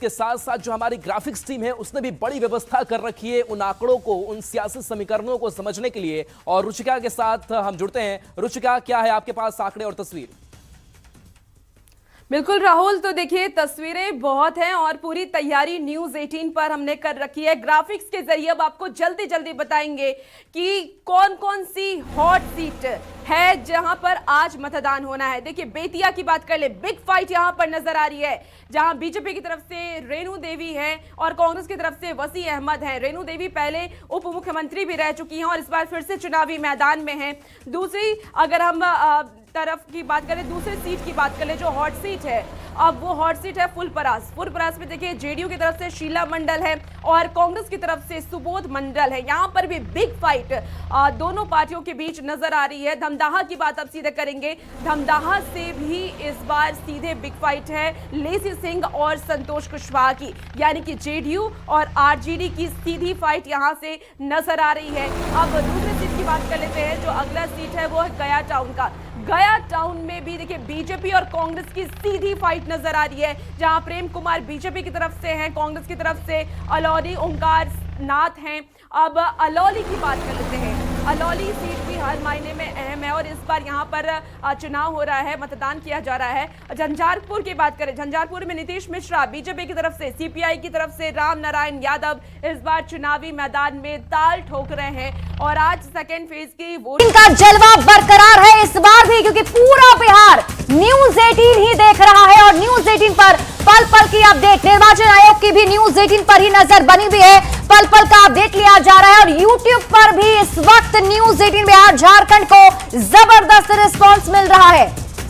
के साथ साथ जो हमारी ग्राफिक्स टीम है उसने भी बड़ी व्यवस्था कर रखी है उन आंकड़ों को, उन सियासी समीकरणों को समझने के लिए। और रुचिका के साथ हम जुड़ते हैं। रुचिका, क्या है आपके पास आंकड़े और तस्वीर? बिल्कुल राहुल, तो देखिए तस्वीरें बहुत हैं और पूरी तैयारी न्यूज़ 18 पर हमने कर रखी है। ग्राफिक्स के जरिए अब आपको जल्दी जल्दी बताएंगे कि कौन कौन सी हॉट सीट है जहां पर आज मतदान होना है। देखिए बेतिया की बात कर ले, बिग फाइट यहां पर नजर आ रही है, जहां बीजेपी की तरफ से रेणु देवी है और कांग्रेस की तरफ से वसी अहमद है। रेणु देवी पहले उप मुख्यमंत्री भी रह चुकी हैं और इस बार फिर से चुनावी मैदान में हैं। दूसरी अगर हम तरफ की बात करें, दूसरी सीट की बात करें जो हॉट सीट है, अब वो हॉट सीट है फुलपरास में देखिए जेडीयू की तरफ से शीला मंडल है और कांग्रेस की तरफ से सुबोध मंडल है। यहां पर भी बिग फाइट दोनों पार्टियों के बीच नजर आ रही है। धमदाहा की बात अब सीधे करेंगे, धमदाहा से भी इस बार सीधे बिग फाइट है लेसी सिंह और संतोष कुशवाहा की, यानी कि जेडीयू और आरजेडी की सीधी फाइट यहां से नजर आ रही है। अब दूसरी सीट की बात कर लेते हैं, जो अगला सीट है वो है गया टाउन का। गया टाउन में भी देखिए बीजेपी और कांग्रेस की सीधी फाइट नजर आ रही है, जहां प्रेम कुमार बीजेपी की तरफ से हैं, कांग्रेस की तरफ से अलौली ओंकार नाथ हैं। अब अलौली की बात कर लेते हैं। अलौली सीट भी हर मायने में अहम है और इस बार यहां पर चुनाव हो रहा है, मतदान किया जा रहा है। झंझारपुर की बात करें, झंझारपुर में नीतीश मिश्रा बीजेपी की तरफ से, सीपीआई की तरफ से राम नारायण यादव इस बार चुनावी मैदान में ताल ठोक रहे हैं और आज सेकेंड फेज की वोटिंग का जलवा बरकरार है इस बार भी, क्योंकि पूरा बिहार न्यूज़ 18 ही देख रहा है और न्यूज़ 18 पर पल पल की अपडेट, निर्वाचन आयोग की भी न्यूज़ 18 पर ही नजर बनी हुई है। पल पल का अपडेट लिया जा रहा है और यूट्यूब पर भी इस वक्त न्यूज़ 18 बिहार झारखंड को जबरदस्त रिस्पांस मिल रहा है।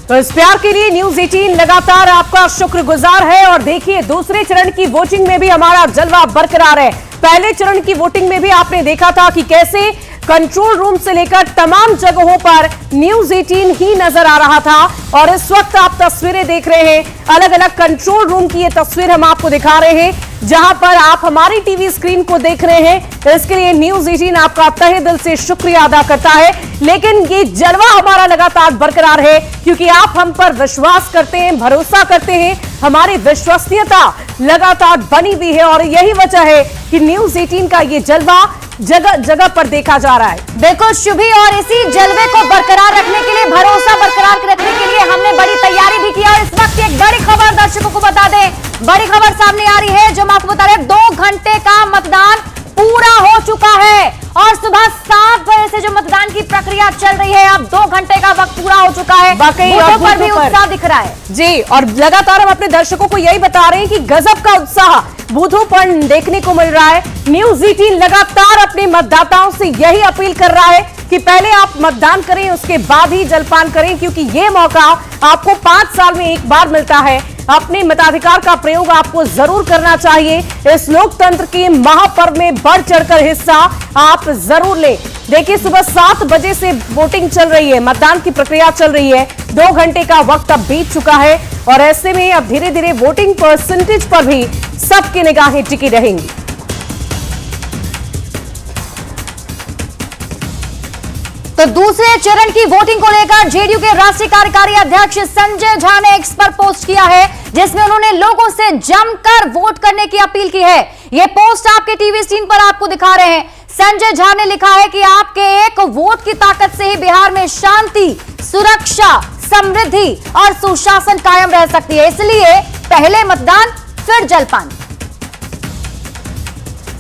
तो इस प्यार के लिए न्यूज़ 18 लगातार आपका शुक्रगुजार है। और देखिए दूसरे चरण की वोटिंग में भी हमारा जलवा बरकरार है। पहले चरण की वोटिंग में भी आपने देखा था कि कैसे कंट्रोल रूम से लेकर तमाम जगहों पर न्यूज़ 18 ही नजर आ रहा था। और इस वक्त आप तस्वीरें देख रहे हैं, अलग अलग कंट्रोल रूम की ये तस्वीर हम आपको दिखा रहे हैं, जहां पर आप हमारी टीवी स्क्रीन को देख रहे हैं। इसके लिए न्यूज़ 18 आपका तहे दिल से शुक्रिया अदा करता है। लेकिन ये जलवा हमारा लगातार बरकरार है, क्योंकि आप हम पर विश्वास करते हैं, भरोसा करते हैं, हमारी विश्वसनीयता लगातार बनी हुई है और यही वजह है कि न्यूज़ 18 का ये जलवा जगह जगह पर देखा जा रहा है। बिल्कुल शुभी, और इसी जलवे को बरकरार रखने के लिए, भरोसा बरकरार रखने के लिए हमने बड़ी तैयारी भी की। और इस वक्त एक बड़ी खबर दर्शकों को बता दें, बड़ी खबर सामने आ रही है जो हम आपको बता रहे हैं। 2 घंटे का मतदान पूरा हो चुका है और सुबह 7 बजे से जो मतदान की प्रक्रिया चल रही है, अब 2 घंटे का वक्त पूरा हो चुका है। वाकई पर भी उत्साह दिख रहा है जी, और लगातार हम अपने दर्शकों को यही बता रहे हैं कि गजब का उत्साह बूथों पर देखने को मिल रहा है। न्यूज़ 18 लगातार अपने मतदाताओं से यही अपील कर रहा है कि पहले आप मतदान करें, उसके बाद ही जलपान करें, क्योंकि ये मौका आपको 5 साल में एक बार मिलता है। अपने मताधिकार का प्रयोग आपको जरूर करना चाहिए। इस लोकतंत्र के महापर्व में बढ़ चढ़कर हिस्सा आप जरूर लें। देखिए सुबह 7 बजे से वोटिंग चल रही है, मतदान की प्रक्रिया चल रही है। 2 घंटे का वक्त अब बीत चुका है और ऐसे में अब धीरे धीरे वोटिंग परसेंटेज पर भी सबकी निगाहें टिकी रहेंगी। तो दूसरे चरण की वोटिंग को लेकर जेडीयू के राष्ट्रीय कार्यकारी अध्यक्ष संजय झा ने एक्स पर पोस्ट किया है, जिसमें उन्होंने लोगों से जमकर वोट करने की अपील की है। यह पोस्ट आपके टीवी स्क्रीन पर आपको दिखा रहे हैं। संजय झा ने लिखा है कि आपके एक वोट की ताकत से ही बिहार में शांति, सुरक्षा, समृद्धि और सुशासन कायम रह सकती है, इसलिए पहले मतदान फिर जलपान।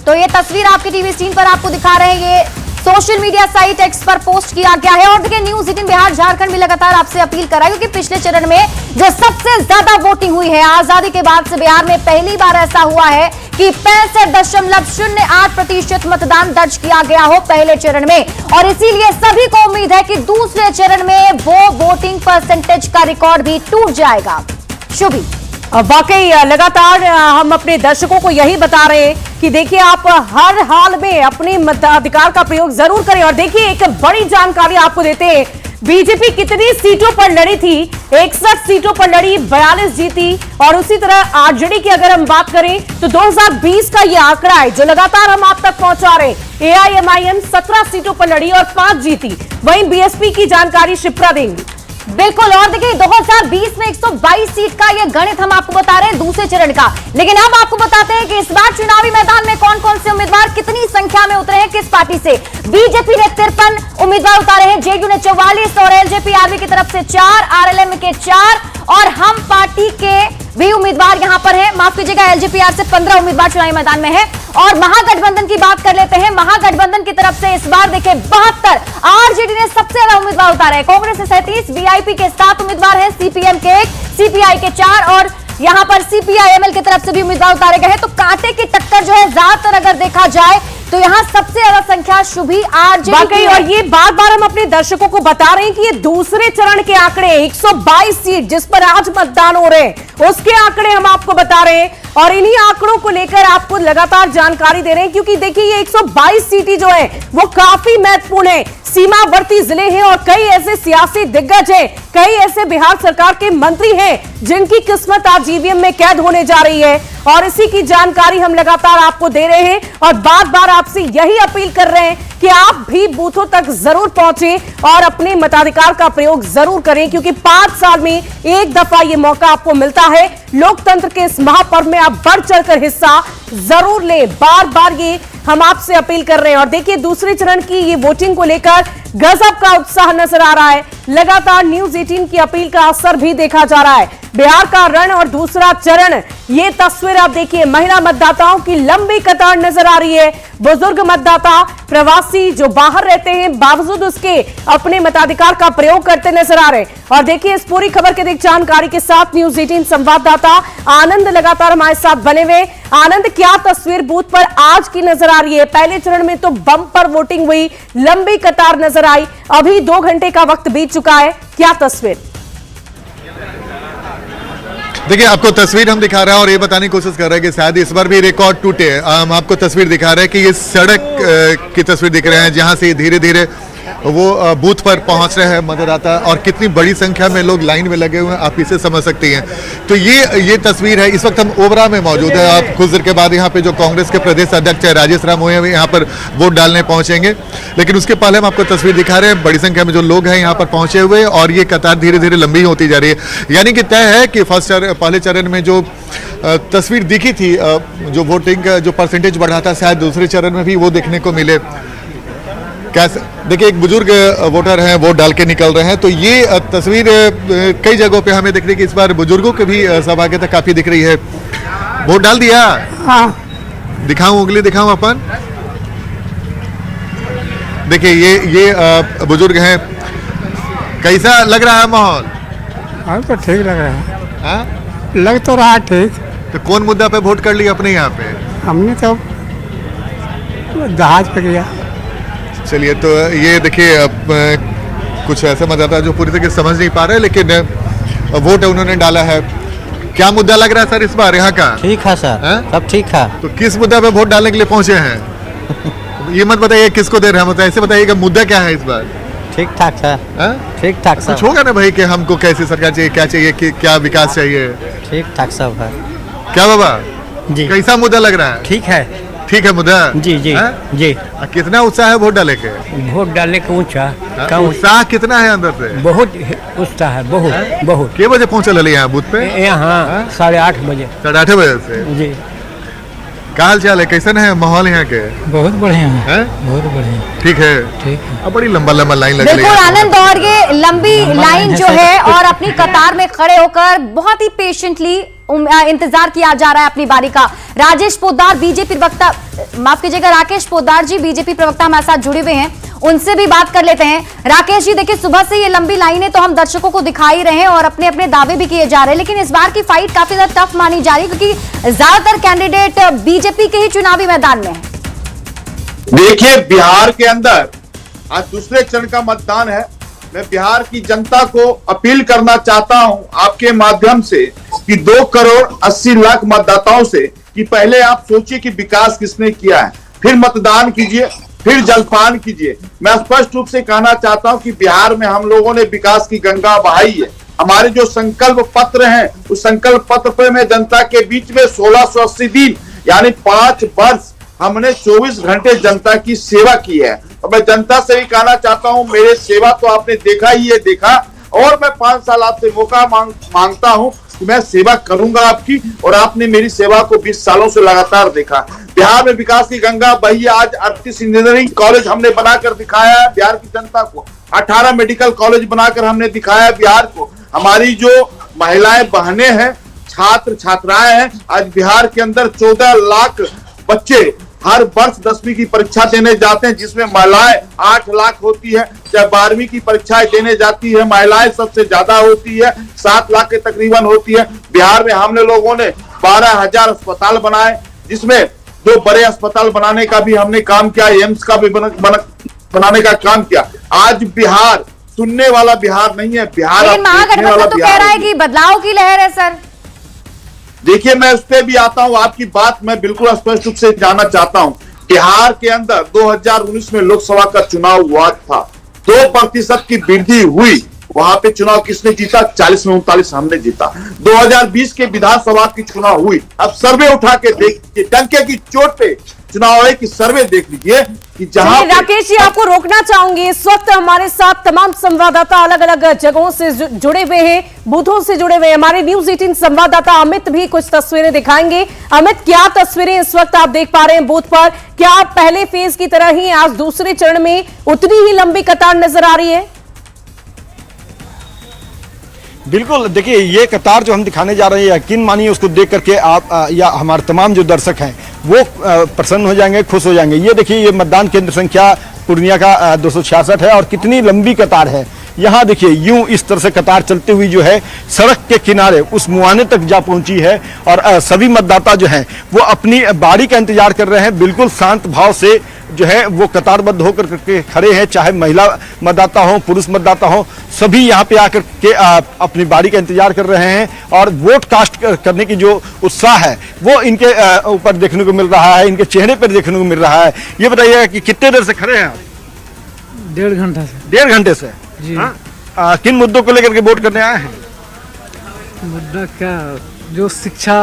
तो ये तस्वीर आपकी टीवी स्क्रीन पर आपको दिखा रहे हैं, ये सोशल मीडिया साइट एक्स पर पोस्ट किया गया है। और देखिए न्यूज़ 18 बिहार झारखंड भी लगातार आपसे अपील कर रहा है, क्योंकि पिछले चरण में जो सबसे ज्यादा वोटिंग हुई है, आजादी के बाद से बिहार में पहली बार ऐसा हुआ है कि 65.08% मतदान दर्ज किया गया हो पहले चरण में। और इसीलिए सभी को उम्मीद है कि दूसरे चरण में वो वोटिंग परसेंटेज का रिकॉर्ड भी टूट जाएगा। शुभी, वाकई लगातार हम अपने दर्शकों को यही बता रहे हैं कि देखिए आप हर हाल में अपने मताधिकार का प्रयोग जरूर करें। और देखिए एक बड़ी जानकारी आपको देते हैं, बीजेपी कितनी सीटों पर लड़ी थी, 61 सीटों पर लड़ी, 42 जीती। और उसी तरह आरजेडी की अगर हम बात करें तो 2020 का ये आंकड़ा है जो लगातार हम आप तक पहुंचा रहे हैं। एआईएमआईएम 17 सीटों पर लड़ी और 5 जीती। वहीं बीएसपी की जानकारी शिप्रा देंगी। बिल्कुल। और देखिए 2020 में 122 सीट का ये गणित हम आपको बता रहे हैं दूसरे चरण का, लेकिन अब आपको बताते हैं कि इस बार चुनावी मैदान में कौन कौन से उम्मीदवार कितनी संख्या में उतरे हैं, किस पार्टी से। बीजेपी ने 53 उम्मीदवार उतारे हैं, जेडीयू ने 44 और एलजेपी आरवी की तरफ से 4, आरएलएम के 4 और हम पार्टी के भी उम्मीदवार यहां पर हैं। माफ कीजिएगा, एलजेपीआर से 15 उम्मीदवार चुनावी मैदान में है। और महागठबंधन की बात कर लेते हैं। महागठबंधन की तरफ से इस बार देखिए 72, आरजेडी ने सबसे ज्यादा उम्मीदवार उतारे हैं। कांग्रेस से 37, वीआईपी के 7 उम्मीदवार हैं, सीपीएम के 1, सीपीआई के 4 और यहां पर सीपीआईएमएल की तरफ से भी उम्मीदवार उतारे गए हैं। तो कांटे की टक्कर जो है ज्यादातर अगर देखा जाए तो यहां सबसे ज्यादा संख्या शुभी आरजेडी की है। और ये बार बार हम अपने दर्शकों को बता रहे हैं कि ये दूसरे चरण के आंकड़े 122 सीट जिस पर आज मतदान हो रहे हैं उसके आंकड़े हम आपको बता रहे हैं और इन्हीं आंकड़ों को लेकर आपको लगातार जानकारी दे रहे हैं, क्योंकि देखिए ये 122 सीटें जो है वो काफी महत्वपूर्ण है। सीमावर्ती जिले हैं और कई ऐसे सियासी दिग्गज हैं, कई ऐसे बिहार सरकार के मंत्री हैं जिनकी किस्मत आज ईवीएम में कैद होने जा रही है और इसी की जानकारी हम लगातार आपको दे रहे हैं और बार बार आपसे यही अपील कर रहे हैं कि आप भी बूथों तक जरूर पहुंचे और अपने मताधिकार का प्रयोग जरूर करें, क्योंकि 5 साल में एक दफा ये मौका आपको मिलता है। लोकतंत्र के इस महापर्व में आप बढ़ चढ़कर हिस्सा जरूर लें, बार बार ये हम आपसे अपील कर रहे हैं। और देखिए दूसरे चरण की ये वोटिंग को लेकर गजब का उत्साह नजर आ रहा है। लगातार न्यूज 18 की अपील का असर भी देखा जा रहा है। बिहार का रण और दूसरा चरण, ये तस्वीर आप देखिए, महिला मतदाताओं की लंबी कतार नजर आ रही है। बुजुर्ग मतदाता, प्रवासी जो बाहर रहते हैं बावजूद उसके अपने मताधिकार का प्रयोग करते नजर आ रहे हैं। और देखिए इस पूरी खबर के जानकारी के साथ न्यूज 18 संवाददाता आनंद लगातार हमारे साथ बने हुए। आनंद, क्या तस्वीर बूथ पर आज की नजर आ रही है? पहले चरण में तो बम्पर वोटिंग हुई, लंबी कतार नजर आई, अभी 2 घंटे का वक्त बीत चुका है, क्या तस्वीर? देखिए आपको तस्वीर हम दिखा रहे हैं और ये बताने की कोशिश कर रहे हैं कि शायद इस बार भी रिकॉर्ड टूटे। हम आपको तस्वीर दिखा रहे हैं कि ये सड़क की तस्वीर दिख रहे हैं जहां से धीरे धीरे वो बूथ पर पहुंच रहे हैं मतदाता और कितनी बड़ी संख्या में लोग लाइन में लगे हुए हैं आप इसे समझ सकती हैं। तो ये तस्वीर है। इस वक्त हम ओबरा में मौजूद है। आप कुछ देर के बाद यहाँ पे जो कांग्रेस के प्रदेश अध्यक्ष है राजेश राम हुए यहाँ पर वोट डालने पहुंचेंगे, लेकिन उसके पहले हम आपको तस्वीर दिखा रहे हैं। बड़ी संख्या में जो लोग हैं यहाँ पर पहुंचे हुए और ये कतार धीरे धीरे लंबी होती जा रही है। यानी कि तय है कि पहले चरण में जो तस्वीर दिखी थी, जो वोटिंग का जो परसेंटेज बढ़ा था, शायद दूसरे चरण में भी वो देखने को मिले। कैसे देखिए एक बुजुर्ग वोटर हैं, वोट डाल के निकल रहे हैं। तो ये तस्वीर कई जगहों पे हमें दिख रही है कि इस बार बुजुर्गों की भी सहभागिता काफी दिख रही है। वोट डाल दिया? हाँ। दिखाऊं, उंगली दिखाऊं अपन? देखिए ये बुजुर्ग हैं। कैसा लग रहा है माहौल? हमको ठीक लग रहा है। हाँ? लग तो रहा ठीक। तो कौन मुद्दा पे वोट कर लिया अपने यहाँ पे? हमने तो जहाज पे किया। चलिए, तो ये देखिए अब कुछ ऐसे मतदाता जो पूरी तरह समझ नहीं पा रहे, लेकिन वोट उन्होंने डाला है। क्या मुद्दा लग रहा है सर इस बार यहाँ का? ठीक है सर, सब ठीक है। तो किस मुद्दा पे वोट डालने के लिए पहुंचे हैं? ये मत बताइए किसको दे रहे हैं, ऐसे बताइए कि मुद्दा क्या है इस बार? ठीक ठाक सर, ठीक ठाक सर। कुछ होगा ना भाई कि हमको कैसी सरकार चाहिए, क्या चाहिए, कि क्या विकास चाहिए? ठीक ठाक सब है। क्या बाबा जी, कैसा मुद्दा लग रहा है? ठीक है। ठीक है मुद्दा? जी जी जी। कितना उत्साह है वोट डालने के? वोट डालने का ऊंचा उत्साह कितना है अंदर से? बहुत उत्साह है, बहुत बहुत। कितने बजे पहुंचे लले यहाँ बूथ पे? यहाँ 8:30 बजे। 8:30 बजे से? जी। क्या हाल चाल है, कैसन है माहौल यहाँ के? बहुत बढ़िया है, बहुत बढ़िया। ठीक है, ठीक है। अब बड़ी लंबा लाइन लग रही है। बिल्कुल आनंद, और ये लंबी लाइन जो है और अपनी कतार में खड़े होकर बहुत ही पेशेंटली इंतजार किया जा रहा है अपनी बारी का। राजेश पोद्दार बीजेपी प्रवक्ता, माफ कीजिएगा राकेश पोद्दार जी बीजेपी प्रवक्ता हमारे साथ जुड़े हुए हैं, उनसे भी बात कर लेते हैं। राकेश जी, देखिए सुबह से ये लंबी लाइनें तो हम दर्शकों को दिखा ही रहे हैं और अपने अपने दावे भी किए जा रहे हैं, लेकिन इस बार की फाइट काफी ज्यादा टफ मानी जा रही है क्योंकि ज्यादातर कैंडिडेट बीजेपी के ही चुनावी मैदान में है। देखिए बिहार के अंदर आज दूसरे चरण का मतदान है। मैं बिहार की जनता को अपील करना चाहता हूं आपके माध्यम से कि 2,80,00,000 मतदाताओं से कि पहले आप सोचिए कि विकास किसने किया है, फिर मतदान कीजिए, फिर जलपान कीजिए। मैं स्पष्ट रूप से कहना चाहता हूं कि बिहार में हम लोगों ने विकास की गंगा बहाई है। हमारे जो संकल्प पत्र हैं उस संकल्प पत्र पे मैं जनता के बीच में 1680 दिन यानी 5 वर्ष हमने 24 घंटे जनता की सेवा की है। और मैं जनता से भी कहना चाहता हूं, मेरे सेवा तो आपने देखा ही है, देखा और मैं 5 साल आपसे मौका मांगता हूं कि मैं सेवा करूंगा आपकी, और आपने मेरी सेवा को 20 सालों से लगातार देखा। बिहार में विकास की गंगा बही। आज 38 इंजीनियरिंग कॉलेज हमने बनाकर दिखाया है बिहार की जनता को, 18 मेडिकल कॉलेज बनाकर हमने दिखाया बिहार को। हमारी जो महिलाएं बहनें हैं, छात्र छात्राएं हैं, आज बिहार के अंदर 14 लाख बच्चे हर वर्ष 10वीं की परीक्षा देने जाते हैं, जिसमें महिलाएं 8 लाख होती है। जब 12वीं की परीक्षाएं देने जाती है, महिलाएं सबसे ज्यादा होती है, 7 लाख के तकरीबन होती है। बिहार में हमने लोगों ने 12,000 अस्पताल बनाए, जिसमें 2 बड़े अस्पताल बनाने का भी हमने काम किया, एम्स का भी बनाने का काम किया। आज बिहार सुनने वाला बिहार नहीं है, बिहार लेकिन महागठबंधन तो कह रहा है कि बदलाव की लहर है सर। देखिए, मैं उस पर भी आता हूं, आपकी बात मैं बिल्कुल स्पष्ट रूप से जानना चाहता हूं। बिहार के अंदर 2019 में लोकसभा का चुनाव हुआ था, 2% की वृद्धि हुई। वहां पे चुनाव किसने जीता? 40 में 39 हमने जीता। 2020 के विधानसभा की चुनाव हुई। अब सर्वे उठा के देखिए, डंके की चोट पे चुनाव है कि सर्वे देख लीजिए कि जहां राकेश जी, आपको रोकना चाहूंगी। इस वक्त हमारे साथ तमाम संवाददाता अलग अलग जगहों से जुड़े हुए हैं, बूथों से जुड़े हुए हैं। हमारे न्यूज 18 संवाददाता अमित भी कुछ तस्वीरें दिखाएंगे। अमित, क्या तस्वीरें इस वक्त आप देख पा रहे हैं बूथ पर? क्या पहले फेज की तरह ही आज दूसरे चरण में उतनी ही लंबी कतार नजर आ रही है? बिल्कुल, देखिए ये कतार जो हम दिखाने जा रहे हैं, यकीन मानिए उसको देख करके आप या हमारे तमाम जो दर्शक हैं वो प्रसन्न हो जाएंगे, खुश हो जाएंगे। ये देखिए, ये मतदान केंद्र संख्या पूर्णिया का 266 है और कितनी लंबी कतार है। यहाँ देखिए, यूं इस तरह से कतार चलती हुई जो है सड़क के किनारे उस मुआने तक जा पहुंची है और सभी मतदाता जो हैं वो अपनी बारी का इंतजार कर रहे हैं। बिल्कुल शांत भाव से जो है वो कतारबद्ध होकर के खड़े हैं, चाहे महिला मतदाता हो, पुरुष मतदाता हो, सभी यहाँ पे आकर के अपनी बारी का इंतजार कर रहे हैं और वोट कास्ट करने की जो उत्साह है वो इनके ऊपर देखने को मिल रहा है, इनके चेहरे पर देखने को मिल रहा है। ये बताइएगा कि कितने देर से खड़े हैं आप? 1.5 घंटा से। 1.5 घंटे से जी। किन मुद्दों को लेकर के वोट करने आए हैं? मुद्दा क्या, जो शिक्षा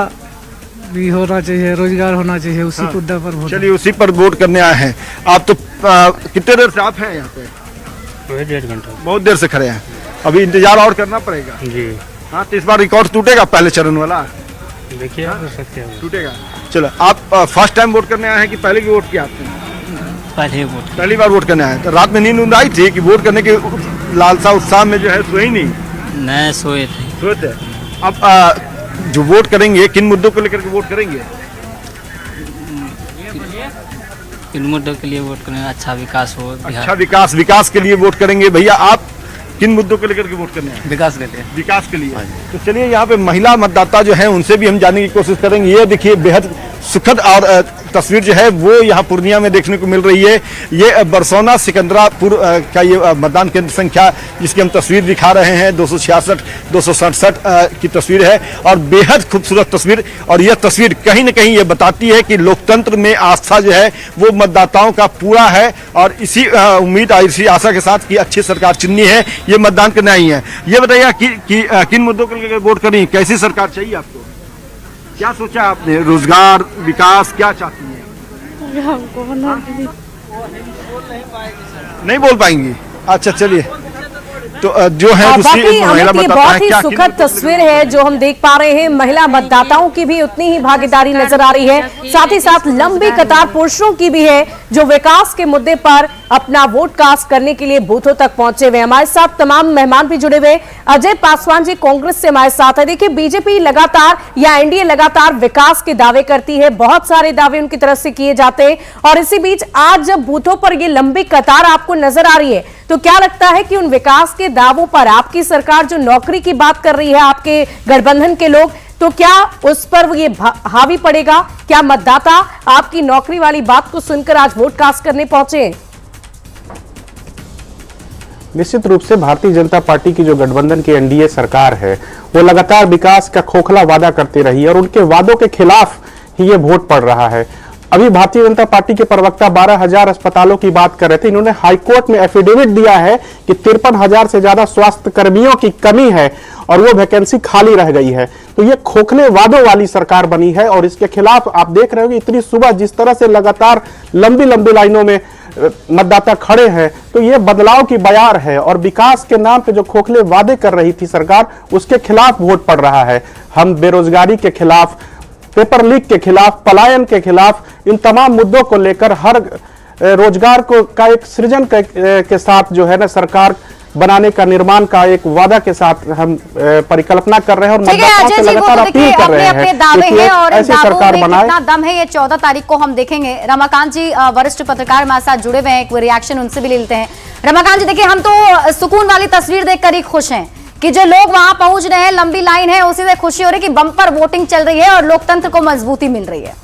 भी होना चाहिए, रोजगार होना चाहिए, उसी मुद्दा पर वोट। चलिए, उसी पर वोट करने आए हैं। आप तो कितने देर से आप हैं यहाँ पे? 1.5 घंटा। बहुत देर से खड़े हैं, अभी इंतजार और करना पड़ेगा जी। हाँ, तो इस बार रिकॉर्ड टूटेगा पहले चरण वाला? देखिए, हो सकते हैं टूटेगा। चलो, आप फर्स्ट टाइम वोट करने आए हैं कि पहले भी वोट किया आपने? पहली बार वोट करने आए। तो रात में नींद आई थी कि वोट करने के लालसा उत्साह में जो है सोए नहीं? सोए थे। अब जो वोट करेंगे, किन मुद्दों को लेकर के वोट करेंगे? किन मुद्दों के लिए वोट करेंगे? अच्छा विकास हो, अच्छा विकास के लिए वोट करेंगे। भैया, आप किन मुद्दों को लेकर के वोट करने हैं? विकास के लिए। विकास के लिए। तो चलिए, यहाँ पे महिला मतदाता जो है उनसे भी हम जानने की कोशिश करेंगे। ये देखिए, बेहद सुखद और तस्वीर जो है वो यहाँ पूर्णिया में देखने को मिल रही है। ये बरसौना सिकंदरापुर का ये मतदान केंद्र संख्या जिसकी हम तस्वीर दिखा रहे हैं 266 267 की तस्वीर है और बेहद खूबसूरत तस्वीर। और यह तस्वीर कहीं ना कहीं ये बताती है कि लोकतंत्र में आस्था जो है वो मतदाताओं का पूरा है और इसी उम्मीद और इसी आशा के साथ कि अच्छी सरकार चुननी है, ये मतदान करने आई है। ये बताइए कि किन मुद्दों को लेकर वोट करें, कैसी सरकार चाहिए आपको? क्या सोचा आपने? रोजगार, विकास, क्या चाहती है? नहीं बोल पाएंगी। अच्छा, चलिए, तो जो है दूसरी महिला मतदाता बहुत ही क्या सुखद तस्वीर है जो हम देख पा रहे हैं। महिला मतदाताओं की भी उतनी ही भागीदारी नजर आ रही है, साथ ही साथ लंबी कतार पुरुषों की भी है जो विकास के मुद्दे पर अपना वोट कास्ट करने के लिए बूथों तक पहुंचे हुए। हमारे साथ तमाम मेहमान भी जुड़े हुए। अजय पासवान जी कांग्रेस से हमारे साथ है। देखिए, बीजेपी लगातार या एनडीए लगातार विकास के दावे करती है, बहुत सारे दावे उनकी तरफ से किए जाते हैं और इसी बीच आज जब बूथों पर ये लंबी कतार आपको नजर आ रही है तो क्या लगता है कि उन विकास के दावों पर आपकी सरकार जो नौकरी की बात कर रही है, आपके गठबंधन के लोग, तो क्या उस पर ये हावी पड़ेगा? क्या मतदाता आपकी नौकरी वाली बात को सुनकर आज वोट कास्ट करने पहुंचे? निश्चित रूप से भारतीय जनता पार्टी की जो गठबंधन की एनडीए सरकार है वो लगातार विकास का खोखला वादा करती रही है और उनके वादों के खिलाफ ही ये वोट पड़ रहा है। अभी भारतीय जनता पार्टी के प्रवक्ता 12,000 अस्पतालों की बात कर रहे थे। इन्होंने हाईकोर्ट में एफिडेविट दिया है कि 53,000 से ज्यादा स्वास्थ्य कर्मियों की कमी है और वो वैकेंसी खाली रह गई है। तो ये खोखले वादों वाली सरकार बनी है और इसके खिलाफ आप देख रहे हो कि इतनी सुबह जिस तरह से लगातार लंबी लंबी लाइनों में मतदाता खड़े हैं, तो ये बदलाव की बयार है और विकास के नाम पे जो खोखले वादे कर रही थी सरकार, उसके खिलाफ वोट पड़ रहा है। हम बेरोजगारी के खिलाफ, पेपर लीक के खिलाफ, पलायन के खिलाफ, इन तमाम मुद्दों को लेकर हर रोजगार को का एक सृजन के साथ जो है ना सरकार बनाने का, निर्माण का एक वादा के साथ हम परिकल्पना कर रहे हैं और मतदाताओं से लगातार अपील कर रहे हैं कि ऐसी सरकार बनाए। कितना दम है ये 14 तारीख को हम देखेंगे। रमाकांत जी वरिष्ठ पत्रकार हमारे साथ जुड़े हुए हैं, एक रिएक्शन उनसे भी ले लेते हैं। रमाकांत जी देखिए, हम तो सुकून वाली तस्वीर देखकर ही खुश हैं कि जो लोग वहां पहुंच रहे हैं, लंबी लाइन है, उसी से खुशी हो रही है कि बम्पर वोटिंग चल रही है और लोकतंत्र को मजबूती मिल रही है।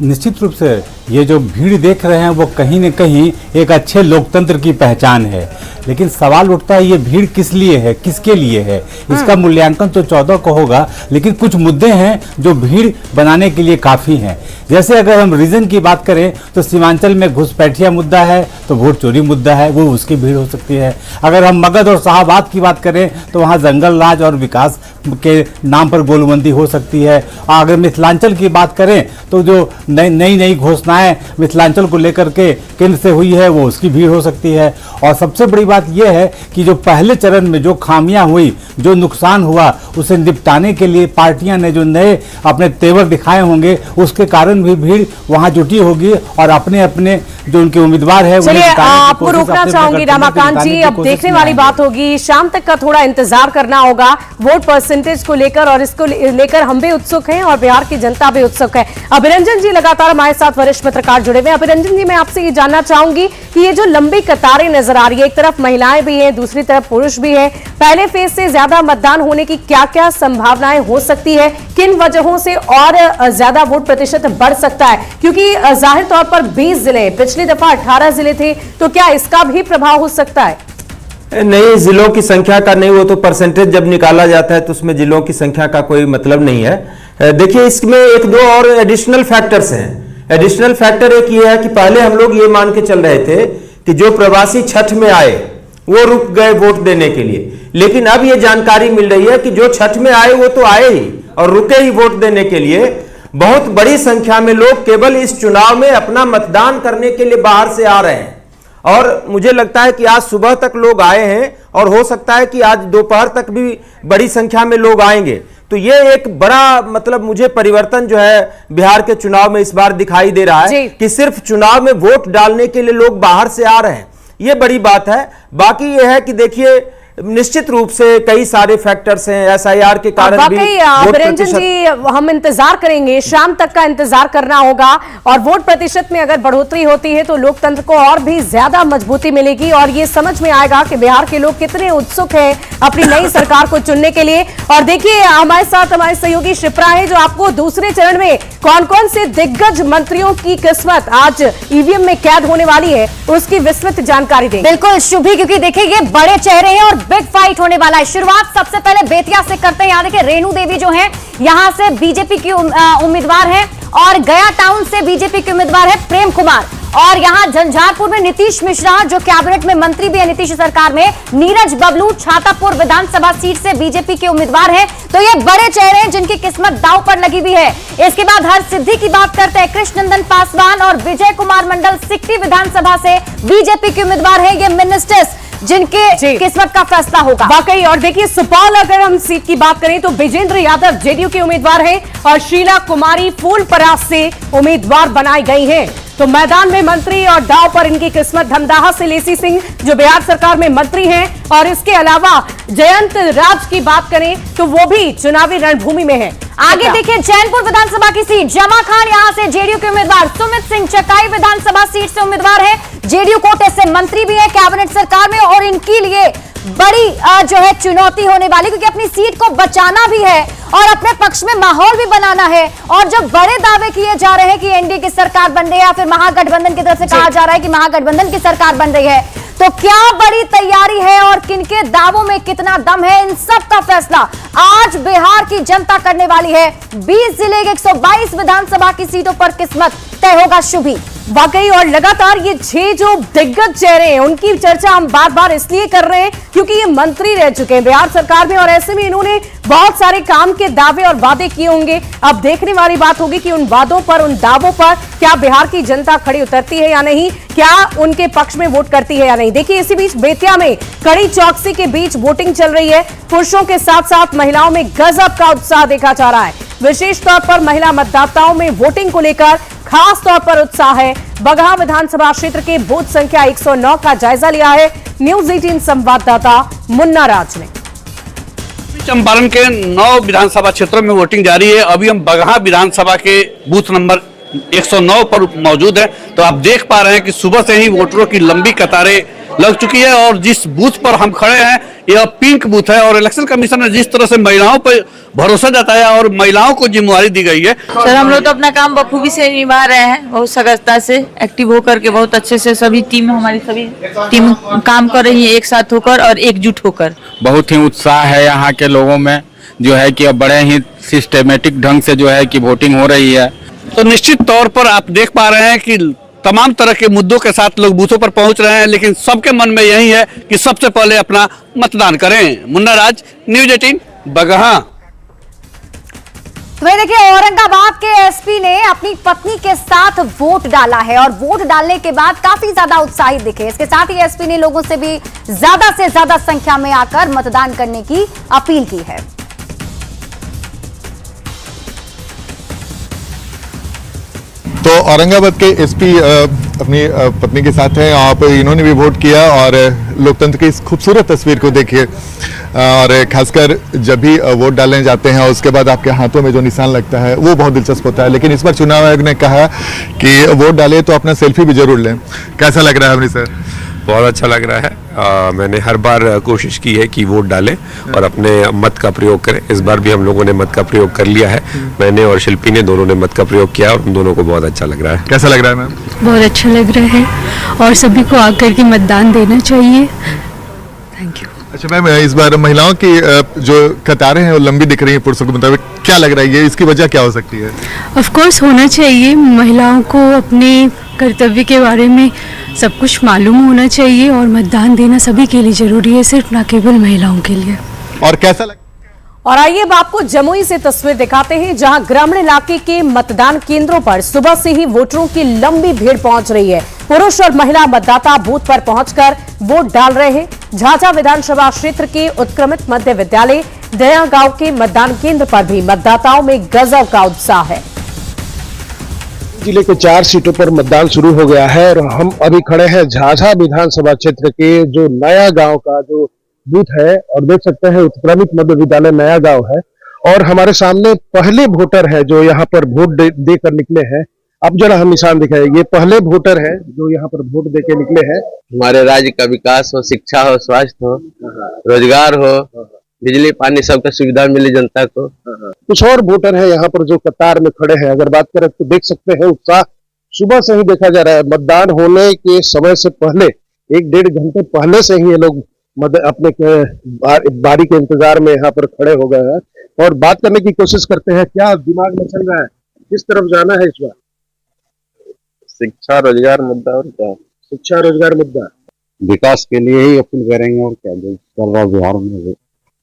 निश्चित रूप से ये जो भीड़ देख रहे हैं वो कहीं न कहीं एक अच्छे लोकतंत्र की पहचान है, लेकिन सवाल उठता है ये भीड़ किस लिए है, किसके लिए है? इसका मूल्यांकन तो 14 को होगा, लेकिन कुछ मुद्दे हैं जो भीड़ बनाने के लिए काफ़ी हैं। जैसे अगर हम रीजन की बात करें तो सीमांचल में घुसपैठिया मुद्दा है, तो वोट चोरी मुद्दा है, वो उसकी भीड़ हो सकती है। अगर हम मगध और शाहबाद की बात करें तो वहाँ जंगल राज और विकास के नाम पर गोलबंदी हो सकती है। अगर मिथिलांचल की बात करें तो जो नई घोषणाएं मिथिलांचल को लेकर के केंद्र से हुई है, वो उसकी भीड़ हो सकती है। और सबसे बड़ी बात यह है कि जो पहले चरण में जो खामियां हुई, जो नुकसान हुआ, उसे निपटाने के लिए पार्टियां ने जो नए अपने तेवर दिखाए होंगे, उसके कारण भी भीड़ वहां जुटी होगी और अपने अपने जो उनके उम्मीदवार है। चलिए आपको रोकना चाहूंगी रमाकांत जी, अब देखने वाली बात होगी, शाम तक का थोड़ा इंतजार करना होगा वोट परसेंटेज को लेकर, और इसको लेकर हम भी उत्सुक हैं और बिहार की जनता भी उत्सुक है। अभिरंजन जी लगातार हमारे साथ वरिष्ठ पत्रकार जुड़े हुए हैं। अभिरंजन जी, मैं आपसे ये जानना चाहूंगी कि ये जो लंबी कतारें नजर आ रही है, एक तरफ महिलाएं भी हैं, दूसरी तरफ पुरुष भी हैं, पहले फेज से ज्यादा मतदान होने की क्या क्या संभावनाएं हो सकती है? किन वजहों से और ज्यादा वोट प्रतिशत बढ़ सकता है? क्योंकि जाहिर तौर पर 20 जिले, पिछली दफा 18 जिले थे, तो क्या इसका भी प्रभाव हो सकता है? नहीं, जिलों की संख्या का नहीं, वो तो परसेंटेज जब निकाला जाता है तो उसमें जिलों की संख्या का कोई मतलब नहीं है। देखिए, इसमें एक दो और एडिशनल फैक्टर्स हैं। एडिशनल फैक्टर एक ये है कि पहले हम लोग ये मान के चल रहे थे कि जो प्रवासी छठ में आए वो रुक गए वोट देने के लिए, लेकिन अब ये जानकारी मिल रही है कि जो छठ में आए वो तो आए ही और रुके ही वोट देने के लिए। बहुत बड़ी संख्या में लोग केवल इस चुनाव में अपना मतदान करने के लिए बाहर से आ रहे हैं, और मुझे लगता है कि आज सुबह तक लोग आए हैं और हो सकता है कि आज दोपहर तक भी बड़ी संख्या में लोग आएंगे। तो ये एक बड़ा मतलब मुझे परिवर्तन जो है बिहार के चुनाव में इस बार दिखाई दे रहा है कि सिर्फ चुनाव में वोट डालने के लिए लोग बाहर से आ रहे हैं, ये बड़ी बात है। बाकी ये है कि देखिए, निश्चित रूप से कई सारे फैक्टर्स हैं एसआईआर के कारण भी। अभिरंजन जी, हम इंतजार करेंगे, शाम तक का इंतजार करना होगा, और वोट प्रतिशत में अगर बढ़ोतरी होती है तो लोकतंत्र को और भी ज्यादा मजबूती मिलेगी और ये समझ में आएगा कि बिहार के लोग कितने उत्सुक हैं अपनी नई सरकार को चुनने के लिए। और देखिए, हमारे साथ हमारे सहयोगी शिप्रा है जो आपको दूसरे चरण में कौन कौन से दिग्गज मंत्रियों की किस्मत आज ईवीएम में कैद होने वाली है उसकी विस्तृत जानकारी देंगे। बिल्कुल शुभी, क्योंकि देखिए ये बड़े चेहरे हैं और बिग फाइट होने वाला है। शुरुआत सबसे पहले बेतिया से करते हैं। यहाँ देखिए, रेणु देवी जो है यहाँ से बीजेपी की उम्मीदवार है, और गया टाउन से बीजेपी के उम्मीदवार है प्रेम कुमार, और यहाँ झंझारपुर में नीतीश मिश्रा जो कैबिनेट में मंत्री भी है नीतीश सरकार में, नीरज बबलू छातापुर विधानसभा सीट से बीजेपी के उम्मीदवार हैं। तो ये बड़े चेहरे हैं जिनकी किस्मत दांव पर लगी हुई है। इसके बाद हर सिद्धि की बात करते हैं, कृष्णनंदन पासवान और विजय कुमार मंडल सिकटी विधानसभा से बीजेपी के उम्मीदवार है। ये मिनिस्टर्स जिनके किस्मत का फैसला होगा वाकई। और देखिए, सुपौल अगर हम सीट की बात करें तो विजेंद्र यादव जेडीयू के उम्मीदवार हैं और शीला कुमारी फूलपरास से उम्मीदवार बनाई गई हैं। तो मैदान में मंत्री और दांव पर इनकी किस्मत। धमदाहा से लेसी सिंह जो बिहार सरकार में मंत्री हैं, और इसके अलावा जयंत राज की बात करें तो वो भी चुनावी रणभूमि में है। आगे देखिए, चैनपुर विधानसभा की सीट, जमा खान यहाँ से जेडीयू के उम्मीदवार, सुमित सिंह चकाई विधानसभा सीट से उम्मीदवार है, जेडीयू कोटे से मंत्री भी है कैबिनेट सरकार में, और इनके लिए बड़ी जो है चुनौती होने वाली, क्योंकि अपनी सीट को बचाना भी है और अपने पक्ष में माहौल भी बनाना है। और जो बड़े दावे किए जा रहे हैं कि एनडीए की सरकार बन रही है, या फिर महागठबंधन की तरफ से कहा जा रहा है कि महागठबंधन की सरकार बन रही है, तो क्या बड़ी तैयारी है और किनके दावों में कितना दम है, इन सब का फैसला आज बिहार की जनता करने वाली है। 20 जिले के 122 विधानसभा की सीटों पर किस्मत तय होगा। शुभी। वाकई, और लगातार ये 6 जो दिग्गज चेहरे हैं उनकी चर्चा हम बार बार इसलिए कर रहे हैं क्योंकि ये मंत्री रह चुके हैं बिहार सरकार में और ऐसे में इन्होंने बहुत सारे काम के दावे और वादे किए होंगे। अब देखने वाली बात होगी कि उन वादों पर, उन दावों पर क्या बिहार की जनता खड़ी उतरती है या नहीं, क्या उनके पक्ष में वोट करती है या नहीं। देखिए, इसी बीच बेतिया में कड़ी चौकसी के बीच वोटिंग चल रही है। पुरुषों के साथ साथ महिलाओं में गजब का उत्साह देखा जा रहा है। विशेष तौर पर महिला मतदाताओं में वोटिंग को लेकर खास तौर पर उत्साह है। बगहा विधानसभा क्षेत्र के बूथ संख्या 109 का जायजा लिया है न्यूज 18 संवाददाता मुन्ना राज ने। चंपारण के 9 विधानसभा क्षेत्रों में वोटिंग जारी है। अभी हम बगहा विधानसभा के बूथ नंबर 109 पर मौजूद है। तो आप देख पा रहे हैं कि सुबह से ही वोटरों की लंबी कतारें लग चुकी है और जिस बूथ पर हम खड़े हैं यह पिंक बूथ है और इलेक्शन कमीशन ने जिस तरह से महिलाओं पर भरोसा जताया और महिलाओं को जिम्मेवारी दी गई है। सर, हम लोग तो अपना काम बखूबी से निभा रहे हैं, बहुत सजगता से एक्टिव होकर के बहुत अच्छे से सभी टीम हमारी सभी टीम काम कर रही है एक साथ होकर और एकजुट होकर। बहुत ही उत्साह है यहाँ के लोगों में जो है कि अब बड़े ही सिस्टमेटिक ढंग से जो है कि वोटिंग हो रही है। तो निश्चित तौर पर आप देख पा रहे हैं कि तमाम तरह के मुद्दों के साथ लोग बूथों पर पहुंच रहे हैं, लेकिन सबके मन में यही है कि सबसे पहले अपना मतदान करें। मुन्ना राज, न्यूज 18 बगहा। तो देखिए, औरंगाबाद के एसपी ने अपनी पत्नी के साथ वोट डाला है और वोट डालने के बाद काफी ज्यादा उत्साहित दिखे। इसके साथ ही एसपी ने लोगों से भी ज्यादा से ज्यादा संख्या में आकर मतदान करने की अपील की है। तो औरंगाबाद के एसपी अपनी पत्नी के साथ हैं, आप इन्होंने भी वोट किया और लोकतंत्र की इस खूबसूरत तस्वीर को देखिए और खासकर जब भी वोट डालने जाते हैं और उसके बाद आपके हाथों में जो निशान लगता है वो बहुत दिलचस्प होता है। लेकिन इस बार चुनाव आयोग ने कहा कि वोट डाले तो अपना सेल्फी भी जरूर लें। कैसा लग रहा है अमृत सर? बहुत अच्छा लग रहा है। मैंने हर बार कोशिश की है कि वोट डालें और अपने मत का प्रयोग करें। इस बार भी हम लोगों ने मत का प्रयोग कर लिया है। मैंने और शिल्पी ने दोनों ने मत का प्रयोग किया और हम दोनों को बहुत अच्छा लग रहा है। कैसा लग रहा है मैम? बहुत अच्छा लग रहा है और सभी को आकर के मतदान देना चाहिए। Thank you. अच्छा मैम, इस बार महिलाओं की जो कतारें हैं वो लंबी दिख रही हैं पुरुषों के मुताबिक, क्या लग रहा है ये इसकी वजह क्या हो सकती है? ऑफ कोर्स होना चाहिए, महिलाओं को अपने कर्तव्य के बारे में सब कुछ मालूम होना चाहिए और मतदान देना सभी के लिए जरूरी है, सिर्फ ना केवल महिलाओं के लिए। और कैसा लग और आइए अब आपको जमुई से तस्वीर दिखाते हैं जहां ग्रामीण इलाके के मतदान केंद्रों पर सुबह से ही वोटरों की लंबी भीड़ पहुंच रही है। पुरुष और महिला मतदाता बूथ पर पहुंचकर वोट डाल रहे हैं। झाझा विधानसभा क्षेत्र के उत्क्रमित मध्य विद्यालय दया गांव के मतदान केंद्र पर भी मतदाताओं में गजब का उत्साह है। जिले के 4 सीटों पर मतदान शुरू हो गया है और हम अभी खड़े हैं झाझा विधानसभा क्षेत्र के जो नया गांव का जो बूथ है और देख सकते हैं उत्क्रमित मध्य विद्यालय नया गांव है और हमारे सामने पहले वोटर है जो यहाँ पर वोट दे कर निकले हैं। अब जरा हम निशान दिखाएं, ये पहले वोटर है जो यहाँ पर वोट दे के निकले हैं। हमारे राज्य का विकास हो, शिक्षा हो, स्वास्थ्य हो, रोजगार हो, बिजली पानी सबका सुविधा मिले जनता को। कुछ और वोटर है यहाँ पर जो कतार में खड़े हैं। अगर बात करें तो देख सकते हैं उत्साह सुबह से ही देखा जा रहा है। मतदान होने के समय से पहले 1-1.5 घंटे पहले से ही ये लोग अपने बारी के इंतजार में यहाँ पर खड़े हो गए हैं और बात करने की कोशिश करते हैं। क्या दिमाग में चल रहा है, किस तरफ जाना है इस बार? शिक्षा रोजगार मुद्दा और क्या? शिक्षा रोजगार मुद्दा, विकास के लिए ही अपील करेंगे और क्या जो चल रहा बिहार में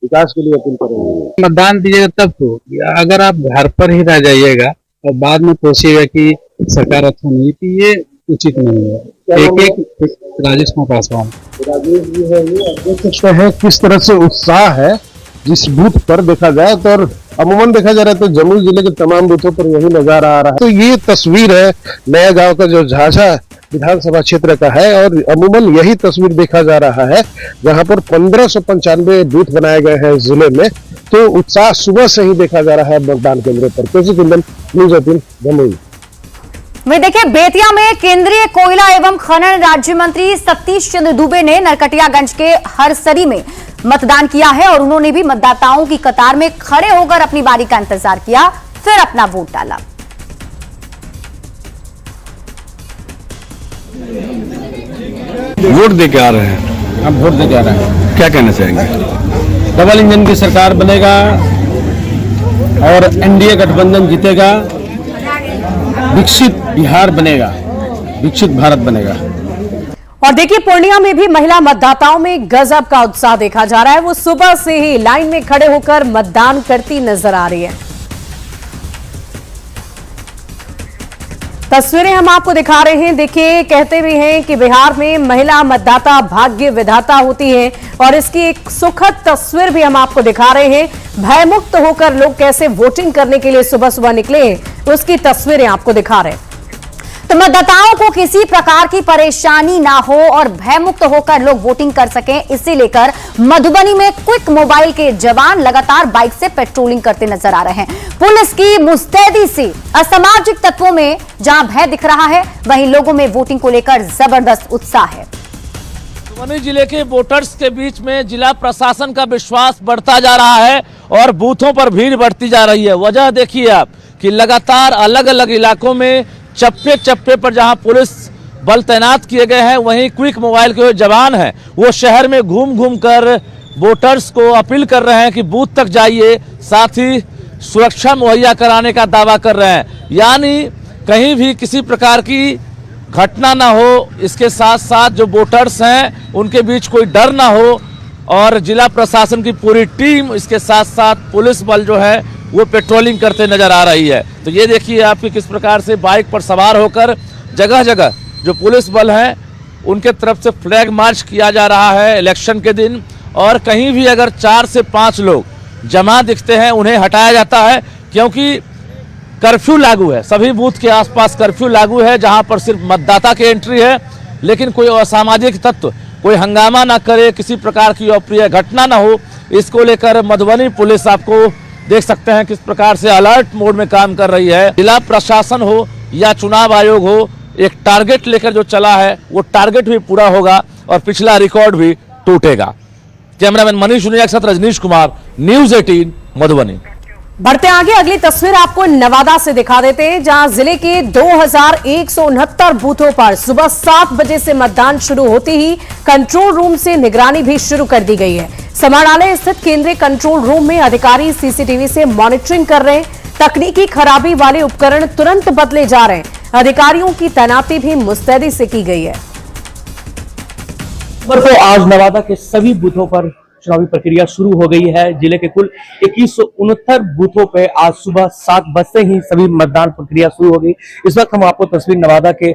विकास के लिए अपील करेंगे। मतदान दीजिएगा तब तो, अगर आप घर पर ही रह जाइएगा और बाद में सोचिएगा कि सरकार अच्छा नहीं थी, ये उचित नहीं है। एक राजेश पासवान राजेश जी है ये, देख सकते हैं किस तरह से उत्साह है जिस बूथ पर देखा जाए तो, और अमूमन देखा जा रहा है तो जमुई जिले के तमाम बूथों पर यही नजारा आ रहा है। तो ये तस्वीर है नया गांव का जो झाझा विधानसभा क्षेत्र का है और अमूमन यही तस्वीर देखा जा रहा है जहां पर 1595 बूथ बनाए गए हैं जिले में। तो उत्साह सुबह से ही देखा जा रहा है मतदान केंद्रों पर। कैसे कुंदन, न्यूज 18 जमुई। में देखिए, बेतिया में केंद्रीय कोयला एवं खनन राज्य मंत्री सतीश चंद्र दुबे ने नरकटियागंज के हरसरी में मतदान किया है और उन्होंने भी मतदाताओं की कतार में खड़े होकर अपनी बारी का इंतजार किया, फिर अपना वोट डाला। वोट दे के आ रहे हैं। अब वोट दे के आ रहे हैं, क्या कहना चाहेंगे? डबल इंजन की सरकार बनेगा और एनडीए गठबंधन जीतेगा, विकसित बिहार बनेगा। विकसित भारत बनेगा। और देखिए पूर्णिया में भी महिला मतदाताओं में गजब का उत्साह देखा जा रहा है। वो सुबह से ही लाइन में खड़े होकर मतदान करती नजर आ रही है। तस्वीरें हम आपको दिखा रहे हैं। देखिए कहते भी हैं कि बिहार में महिला मतदाता भाग्य विधाता होती है और इसकी एक सुखद तस्वीर भी हम आपको दिखा रहे हैं। भयमुक्त होकर लोग कैसे वोटिंग करने के लिए सुबह सुबह निकले हैं उसकी तस्वीरें आपको दिखा रहे हैं। तो मतदाताओं को किसी प्रकार की परेशानी ना हो और भयमुक्त होकर लोग वोटिंग कर सकें, इसे लेकर मधुबनी में क्विक मोबाइल के जवान लगातार बाइक से पेट्रोलिंग करते नजर आ रहे हैं। पुलिस की मुस्तैदी से असामाजिक तत्वों में जहां भय दिख रहा है, वहीं लोगों में वोटिंग को लेकर जबरदस्त उत्साह है। मधुबनी जिले के वोटर्स के बीच में जिला प्रशासन का विश्वास बढ़ता जा रहा है और बूथों पर भीड़ बढ़ती जा रही है। वजह देखिए आप कि लगातार अलग अलग इलाकों में चप्पे चप्पे पर जहां पुलिस बल तैनात किए गए हैं, वहीं क्विक मोबाइल के जवान हैं वो शहर में घूम घूम कर वोटर्स को अपील कर रहे हैं कि बूथ तक जाइए, साथ ही सुरक्षा मुहैया कराने का दावा कर रहे हैं। यानी कहीं भी किसी प्रकार की घटना ना हो, इसके साथ साथ जो वोटर्स हैं उनके बीच कोई डर ना हो और जिला प्रशासन की पूरी टीम, इसके साथ साथ पुलिस बल जो है वो पेट्रोलिंग करते नजर आ रही है। तो ये देखिए आपकी किस प्रकार से बाइक पर सवार होकर जगह जगह जो पुलिस बल हैं उनके तरफ से फ्लैग मार्च किया जा रहा है इलेक्शन के दिन। और कहीं भी अगर 4 से 5 लोग जमा दिखते हैं उन्हें हटाया जाता है, क्योंकि कर्फ्यू लागू है। सभी बूथ के आसपास कर्फ्यू लागू है, जहां पर सिर्फ मतदाता की एंट्री है, लेकिन कोई असामाजिक तत्व कोई हंगामा ना करे, किसी प्रकार की अप्रिय घटना ना हो, इसको लेकर मधुबनी पुलिस आपको देख सकते हैं किस प्रकार से अलर्ट मोड में काम कर रही है। जिला प्रशासन हो या चुनाव आयोग हो, एक टारगेट लेकर जो चला है वो टारगेट भी पूरा होगा और पिछला रिकॉर्ड भी टूटेगा। कैमरामैन मनीष उनिया के साथ रजनीश कुमार, न्यूज़ 18 मधुबनी। बढ़ते आगे अगली तस्वीर आपको नवादा से दिखा देते हैं, जहां जिले के 2169 बूथों पर सुबह 7 बजे से मतदान शुरू होते ही कंट्रोल रूम से निगरानी भी शुरू कर दी गई है। समाहरणालय स्थित केंद्रीय कंट्रोल रूम में अधिकारी सीसीटीवी से मॉनिटरिंग कर रहे हैं। तकनीकी खराबी वाले उपकरण तुरंत बदले जा रहे हैं। अधिकारियों की तैनाती भी मुस्तैदी से की गई है। तो आज नवादा के सभी बूथों पर चुनावी प्रक्रिया शुरू हो गई है। जिले के कुल 2169 बूथों पे आज सुबह 7 बजते ही सभी मतदान प्रक्रिया शुरू हो गई। इस वक्त हम आपको तस्वीर नवादा के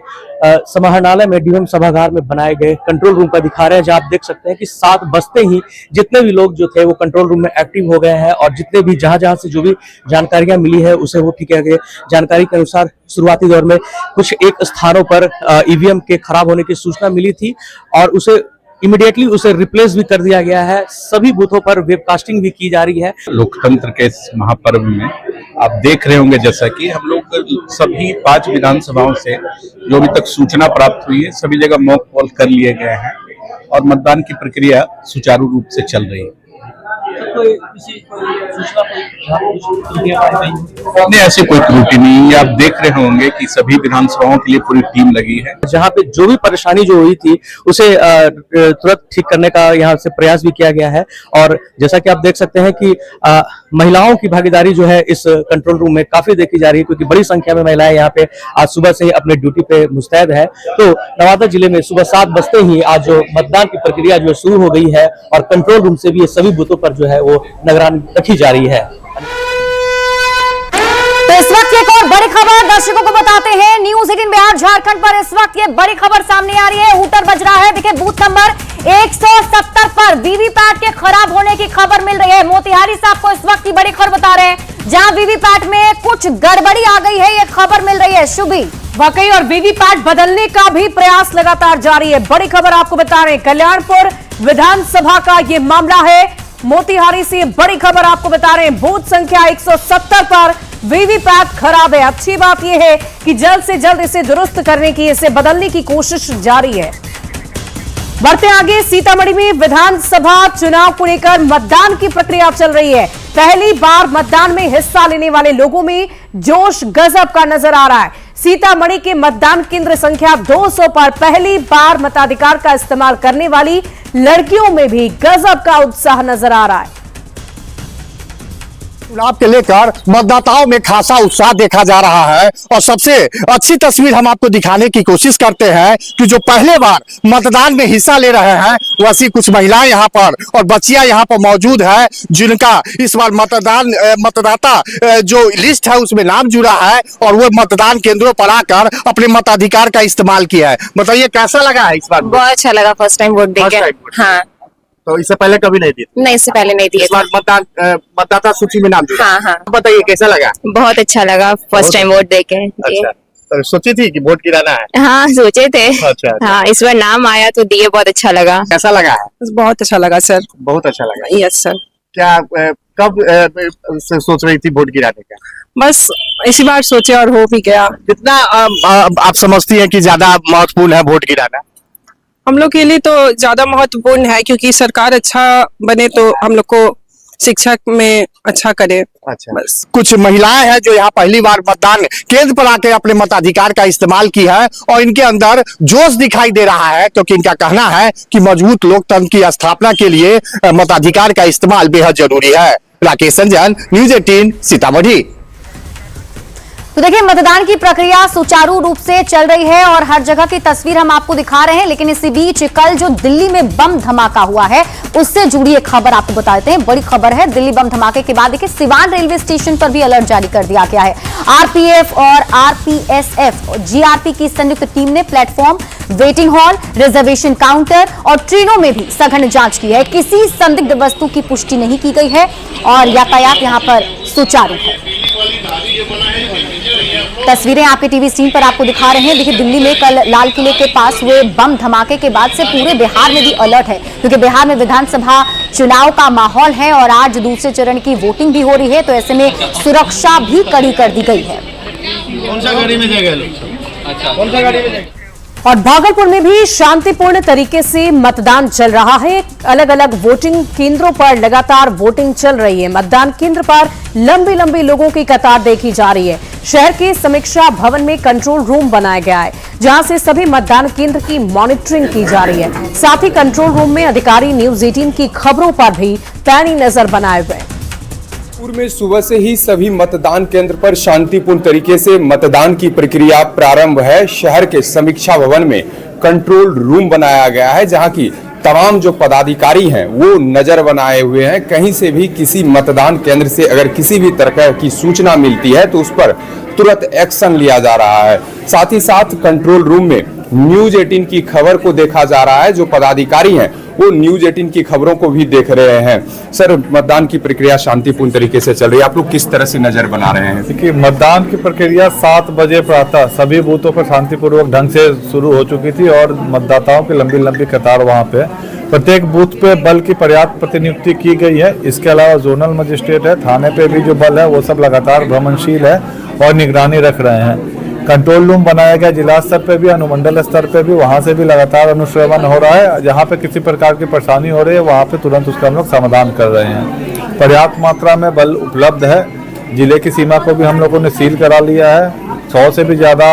समाहरणालय में डीएम सभागार में बनाए गए कंट्रोल रूम का दिखा रहे हैं, जहां आप देख सकते हैं कि 7 बजते ही जितने भी लोग जो थे वो कंट्रोल रूम में एक्टिव हो गए हैं और जितने भी जहां से जो भी जानकारियां मिली है उसे वो ठीक है। जानकारी के अनुसार शुरुआती दौर में कुछ एक स्थानों पर ईवीएम के खराब होने की सूचना मिली थी और उसे इमीडिएटली उसे रिप्लेस भी कर दिया गया है। सभी बूथों पर वेबकास्टिंग भी की जा रही है। लोकतंत्र के इस महापर्व में आप देख रहे होंगे जैसा कि हम लोग सभी 5 विधानसभाओं से जो अभी तक सूचना प्राप्त हुई है सभी जगह मॉक पोल कर लिए गए हैं और मतदान की प्रक्रिया सुचारू रूप से चल रही है। नहीं, ऐसी कोई त्रुटि नहीं है। आप देख रहे होंगे कि सभी विधानसभाओं के लिए पूरी टीम लगी है। जहां पे जो भी परेशानी जो हुई थी उसे तुरंत ठीक करने का यहाँ से प्रयास भी किया गया है और जैसा कि आप देख सकते हैं कि महिलाओं की भागीदारी जो है इस कंट्रोल रूम में काफी देखी जा रही है, क्योंकि बड़ी संख्या में महिलाएं यहाँ पे आज सुबह से ही अपने ड्यूटी पे मुस्तैद है। तो नवादा जिले में सुबह 7 बजते ही आज जो मतदान की प्रक्रिया जो शुरू हो गई है और कंट्रोल रूम से भी ये सभी बूथों पर जो है वो निगरानी रखी जा रही है। तो इस वक्त एक और बड़ी खबर दर्शकों को बताते हैं। न्यूज़ 18 बिहार झारखंड पर इस वक्त ये बड़ी खबर सामने आ रही है। हूटर बज रहा है। देखिए बूथ नंबर 170 पर वीवीपैट के खराब होने की खबर मिल रही है। मोतिहारी से आपको इस वक्त की बड़ी खबर बता रहे हैं, जहां वीवीपैट में कुछ गड़बड़ी आ गई है, ये खबर मिल रही है। शुभी वाकई और वीवीपैट बदलने का भी प्रयास लगातार जारी है। बड़ी खबर आपको बता रहे हैं, कल्याणपुर विधानसभा का ये मामला है। मोतिहारी से बड़ी खबर आपको बता रहे हैं, बूथ संख्या 170 पर वीवीपैट खराब है। अच्छी बात यह है कि जल्द से जल्द इसे दुरुस्त करने की, इसे बदलने की कोशिश जारी है। बढ़ते आगे, सीतामढ़ी में विधानसभा चुनाव को लेकर मतदान की प्रक्रिया चल रही है। पहली बार मतदान में हिस्सा लेने वाले लोगों में जोश गजब का नजर आ रहा है। सीतामढ़ी के मतदान केंद्र संख्या 200 पर पहली बार मताधिकार का इस्तेमाल करने वाली लड़कियों में भी गजब का उत्साह नजर आ रहा है। चुनाव के लेकर मतदाताओं में खासा उत्साह देखा जा रहा है और सबसे अच्छी तस्वीर हम आपको दिखाने की कोशिश करते हैं कि जो पहले बार मतदान में हिस्सा ले रहे हैं वैसी कुछ महिलाएं यहाँ पर और बच्चियां यहाँ पर मौजूद है, जिनका इस बार मतदाता जो लिस्ट है उसमें नाम जुड़ा है और वो मतदान केंद्रों पर आकर अपने मताधिकार का इस्तेमाल किया है। बताइए कैसा लगा है इस बार? बहुत अच्छा लगा, फर्स्ट टाइम वोट देके। हाँ, तो इससे पहले कभी नहीं दिए? नहीं, इससे पहले नहीं दिए। इस बार मतदाता सूची में नाम जुड़ा। हाँ हाँ। बताइए कैसा लगा? बहुत अच्छा लगा फर्स्ट टाइम वोट देके। अच्छा, तो सोची थी कि वोट गिराना है? हाँ, सोचे थे। अच्छा। हाँ, इस बार नाम आया तो दिए, बहुत अच्छा लगा। कैसा लगा है? बहुत अच्छा लगा सर। बहुत अच्छा लगा। Yes sir. क्या कब से सोच रही थी वोट गिराने का? बस इसी बार सोचे और हो भी गया। कितना आप समझती हैं कि ज्यादा महत्वपूर्ण है वोट गिराना? हम लोग के लिए तो ज्यादा महत्वपूर्ण है, क्योंकि सरकार अच्छा बने तो हम लोग को शिक्षा में अच्छा करे। अच्छा, बस कुछ महिलाएं हैं जो यहाँ पहली बार मतदान केंद्र पर आके अपने मताधिकार का इस्तेमाल की है और इनके अंदर जोश दिखाई दे रहा है, क्योंकि इनका कहना है कि मजबूत लोकतंत्र की स्थापना के लिए मताधिकार का इस्तेमाल बेहद जरूरी है। राकेश संजन, न्यूज़ 18 सीतामढ़ी। तो देखिए, मतदान की प्रक्रिया सुचारू रूप से चल रही है और हर जगह की तस्वीर हम आपको दिखा रहे हैं, लेकिन इसी बीच कल जो दिल्ली में बम धमाका हुआ है उससे जुड़ी एक खबर आपको बताते हैं। बड़ी खबर है। दिल्ली बम धमाके के बाद देखिए सिवान रेलवे स्टेशन पर भी अलर्ट जारी कर दिया गया है। आरपीएफ और आरपीएसएफ जीआरपी की संयुक्त टीम ने platform, waiting hall, reservation counter और ट्रेनों में भी सघन जांच की है। किसी संदिग्ध वस्तु की पुष्टि नहीं की गई है और यातायात यहां पर सुचारू है। तस्वीरें आपके टीवी स्क्रीन पर आपको दिखा रहे हैं। देखिए, दिल्ली में कल लाल किले के पास हुए बम धमाके के बाद से पूरे बिहार में भी अलर्ट है, क्योंकि बिहार में विधानसभा चुनाव का माहौल है और आज दूसरे चरण की वोटिंग भी हो रही है, तो ऐसे में सुरक्षा भी कड़ी कर दी गई है। कौन सा गाड़ी में जाएगा लोग? अच्छा, कौन सा गाड़ी में जाएगा? और भागलपुर में भी शांतिपूर्ण तरीके से मतदान चल रहा है। अलग अलग वोटिंग केंद्रों पर लगातार वोटिंग चल रही है। मतदान केंद्र पर लंबी लंबी लोगों की कतार देखी जा रही है। शहर के समीक्षा भवन में कंट्रोल रूम बनाया गया है, जहां से सभी मतदान केंद्र की मॉनिटरिंग की जा रही है। साथ ही कंट्रोल रूम में अधिकारी न्यूज़ 18 की खबरों पर भी पैनी नजर बनाए हुए। भोजपुर में सुबह से ही सभी मतदान केंद्र पर शांतिपूर्ण तरीके से मतदान की प्रक्रिया प्रारंभ है। शहर के समीक्षा भवन में कंट्रोल रूम बनाया गया है, जहां की तमाम जो पदाधिकारी हैं वो नजर बनाए हुए हैं। कहीं से भी किसी मतदान केंद्र से अगर किसी भी तरह की सूचना मिलती है तो उस पर तुरंत एक्शन लिया जा रहा है। साथ ही साथ कंट्रोल रूम में न्यूज़ 18 की खबर को देखा जा रहा है। जो पदाधिकारी हैं वो न्यूज़ 18 की खबरों को भी देख रहे हैं। सर, मतदान की प्रक्रिया शांतिपूर्ण तरीके से चल रही है, आप लोग किस तरह से नजर बना रहे हैं? देखिए, मतदान की प्रक्रिया 7 बजे प्रातः सभी बूथों पर शांतिपूर्वक ढंग से शुरू हो चुकी थी और मतदाताओं की लंबी लंबी कतार वहां पे। प्रत्येक बूथ पे बल की पर्याप्त प्रतिनियुक्ति की गई है। इसके अलावा जोनल मजिस्ट्रेट है, थाने पे भी जो बल है वो सब लगातार भ्रमणशील है और निगरानी रख रहे हैं। कंट्रोल रूम बनाया गया जिला स्तर पे भी, अनुमंडल स्तर पे भी, वहाँ से भी लगातार अनुश्रवण हो रहा है। जहाँ पे किसी प्रकार की परेशानी हो रही है वहाँ पे तुरंत उसका हम लोग समाधान कर रहे हैं। पर्याप्त मात्रा में बल उपलब्ध है। जिले की सीमा को भी हम लोगों ने सील करा लिया है। 100 से भी ज़्यादा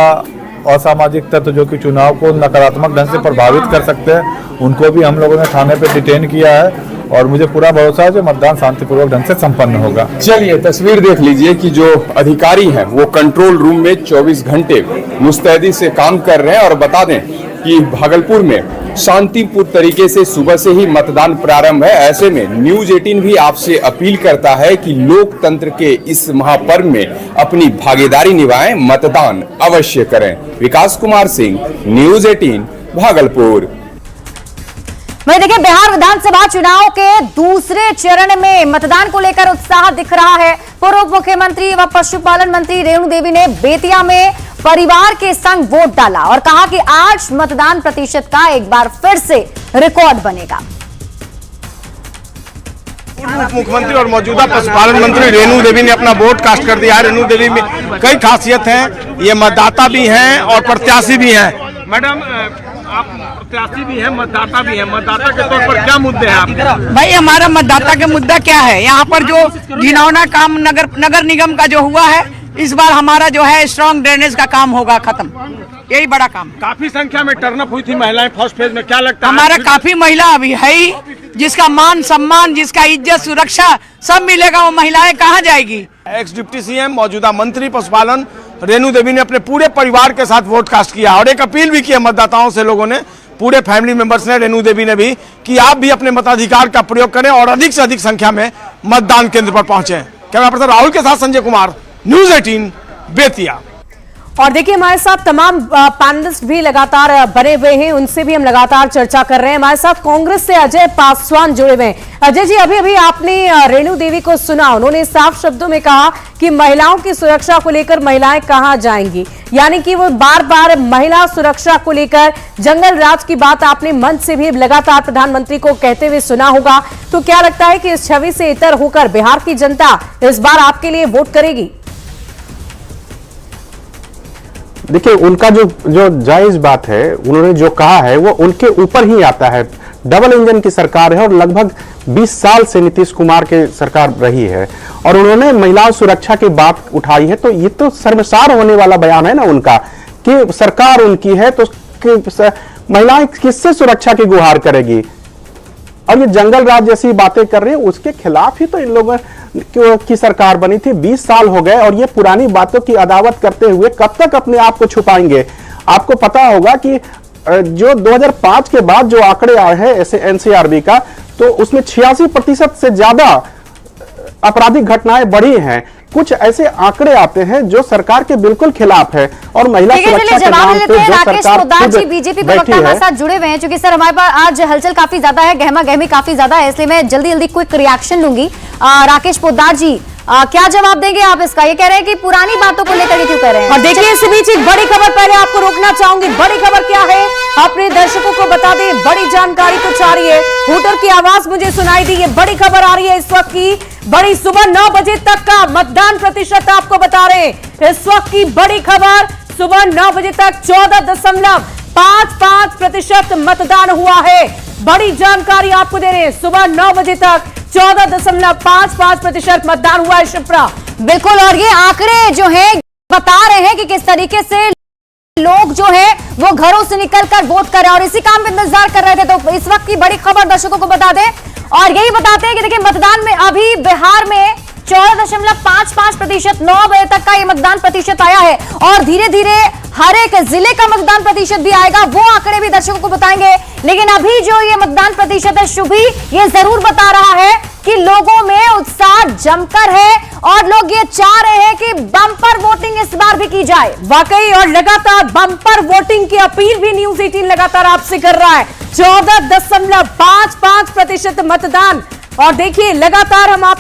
असामाजिक तत्व जो कि चुनाव को नकारात्मक ढंग से प्रभावित कर सकते हैं, उनको भी हम लोगों ने थाने पे डिटेन किया है और मुझे पूरा भरोसा है कि मतदान शांतिपूर्वक ढंग से संपन्न होगा। चलिए तस्वीर देख लीजिए कि जो अधिकारी हैं वो कंट्रोल रूम में 24 घंटे मुस्तैदी से काम कर रहे हैं। और बता दें कि भागलपुर में शांतिपूर्ण तरीके से सुबह से ही मतदान प्रारंभ है। ऐसे में न्यूज़ 18 भी आपसे अपील करता है कि लोकतंत्र के इस महापर्व में अपनी भागीदारी निभाएं, मतदान अवश्य करें। विकास कुमार सिंह, न्यूज़ 18 भागलपुर। वहीं देखिए, बिहार विधानसभा चुनाव के दूसरे चरण में मतदान को लेकर उत्साह दिख रहा है। पूर्व मुख्यमंत्री व पशुपालन मंत्री रेणु देवी ने बेतिया में परिवार के संग वोट डाला और कहा कि आज मतदान प्रतिशत का एक बार फिर से रिकॉर्ड बनेगा। पूर्व मुख्यमंत्री और मौजूदा पशुपालन मंत्री रेणु देवी ने अपना वोट कास्ट कर दिया है। रेणु देवी में कई खासियत हैं, ये मतदाता भी हैं और प्रत्याशी भी हैं। मैडम, आप प्रत्याशी भी हैं, मतदाता भी हैं। मतदाता के तौर पर क्या मुद्दे हैं आपके? भाई, हमारा मतदाता का मुद्दा क्या है? यहाँ पर जो घिनौना काम नगर निगम का जो हुआ है, इस बार हमारा जो है स्ट्रॉन्ग ड्रेनेज का काम होगा खत्म। यही बड़ा काम। काफी संख्या में टर्नअप हुई थी महिलाएं फर्स्ट फेज में, क्या लगता है? हमारा काफी महिला अभी है ही, जिसका मान सम्मान, जिसका इज्जत सुरक्षा सब मिलेगा, वो महिलाएं कहाँ जाएगी। एक्स डिप्टी सीएम मौजूदा मंत्री पशुपालन रेणु देवी ने अपने पूरे परिवार के साथ वोट कास्ट किया और एक अपील भी की है मतदाताओं से। लोगों ने, पूरे फैमिली मेंबर्स ने, रेणु देवी ने भी, कि आप भी अपने मताधिकार का प्रयोग करें और अधिक से अधिक संख्या में मतदान केंद्र पर पहुंचे। कैमरा पर्सन राहुल के साथ संजय कुमार, न्यूज 18 बेतिया। और देखिए हमारे साथ तमाम पैनलिस्ट भी लगातार बने हुए हैं, उनसे भी हम लगातार चर्चा कर रहे हैं। हमारे साथ कांग्रेस से अजय पासवान जुड़े हुए हैं। अजय जी, अभी अभी आपने रेणु देवी को सुना, उन्होंने साफ शब्दों में कहा कि महिलाओं की सुरक्षा को लेकर महिलाएं कहां जाएंगी, यानी कि वो बार बार महिला सुरक्षा को लेकर जंगल राज की बात आपने मंच से भी लगातार प्रधानमंत्री को कहते हुए सुना होगा। तो क्या लगता है कि इस छवि से इतर होकर बिहार की जनता इस बार आपके लिए वोट करेगी? देखिए, उनका जो जायज बात है, उन्होंने जो कहा है वो उनके ऊपर ही आता है। डबल इंजन की सरकार है और लगभग 20 साल से नीतीश कुमार की सरकार रही है और उन्होंने महिला सुरक्षा की बात उठाई है। तो ये तो शर्मसार होने वाला बयान है ना उनका, कि सरकार उनकी है तो महिलाएं किससे सुरक्षा की गुहार करेगी। और ये जंगल राज जैसी बातें कर रहे हैं, उसके खिलाफ ही तो इन लोगों की सरकार बनी थी। 20 साल हो गए और ये पुरानी बातों की अदावत करते हुए कब तक अपने आप को छुपाएंगे। आपको पता होगा कि जो 2005 के बाद जो आंकड़े आए हैं ऐसे एनसीआरबी का, तो उसमें 86% से ज्यादा आपराधिक घटनाएं बढ़ी हैं। कुछ ऐसे आंकड़े आते हैं जो सरकार के बिल्कुल खिलाफ है और महिला सुरक्षा के नाम पे जो सरकार खुद बीजेपी प्रवक्ता हमारे साथ जुड़े हुए हैं। चूंकि सर हमारे पास आज हलचल काफी ज्यादा है, गहमा गहमी काफी ज्यादा है, इसलिए मैं जल्दी जल्दी क्विक रिएक्शन लूंगी। राकेश पोद्दार जी, क्या जवाब देंगे आप इसका? ये कह रहे हैं कि पुरानी बातों को लेकर क्यों कह रहे हैं? और देखिए इस बीच एक बड़ी खबर पहले आपको रोकना चाहूंगी। बड़ी खबर क्या है अपने दर्शकों को बता दें, बड़ी जानकारी कुछ आ रही है। हूटर की आवाज मुझे सुनाई दी, ये बड़ी खबर आ रही है इस वक्त की। बड़ी सुबह 9 बजे तक का मतदान प्रतिशत आपको बता रहे हैं। इस वक्त की बड़ी खबर, सुबह 9 बजे तक 14.55% मतदान हुआ है। बड़ी जानकारी आपको दे रहे हैं, सुबह 9 बजे तक 14.55% मतदान हुआ है शिप्रा। बिल्कुल, और ये आंकड़े जो है बता रहे हैं कि किस तरीके से लोग जो है वो घरों से निकलकर वोट कर रहे हैं और इसी काम पे इंतजार कर रहे थे। तो इस वक्त की बड़ी खबर दर्शकों को बता दें और यही बताते हैं कि देखिए मतदान में अभी बिहार में 14.55% 9 बजे तक का ये मतदान प्रतिशत आया है और धीरे धीरे हर एक जिले का मतदान प्रतिशत भी आएगा, वो आंकड़े भी दर्शकों को बताएंगे। लेकिन अभी जो ये मतदान प्रतिशत है, शुभी ये जरूर बता रहा है कि लोगों में उत्साह जमकर है और लोग ये चाह रहे हैं कि बम्पर वोटिंग इस बार भी की जाए। वाकई, और लगातार बम्पर वोटिंग की अपील भी न्यूज 18 लगातार आपसे कर रहा है। 14.55% मतदान, और देखिए लगातार हम आप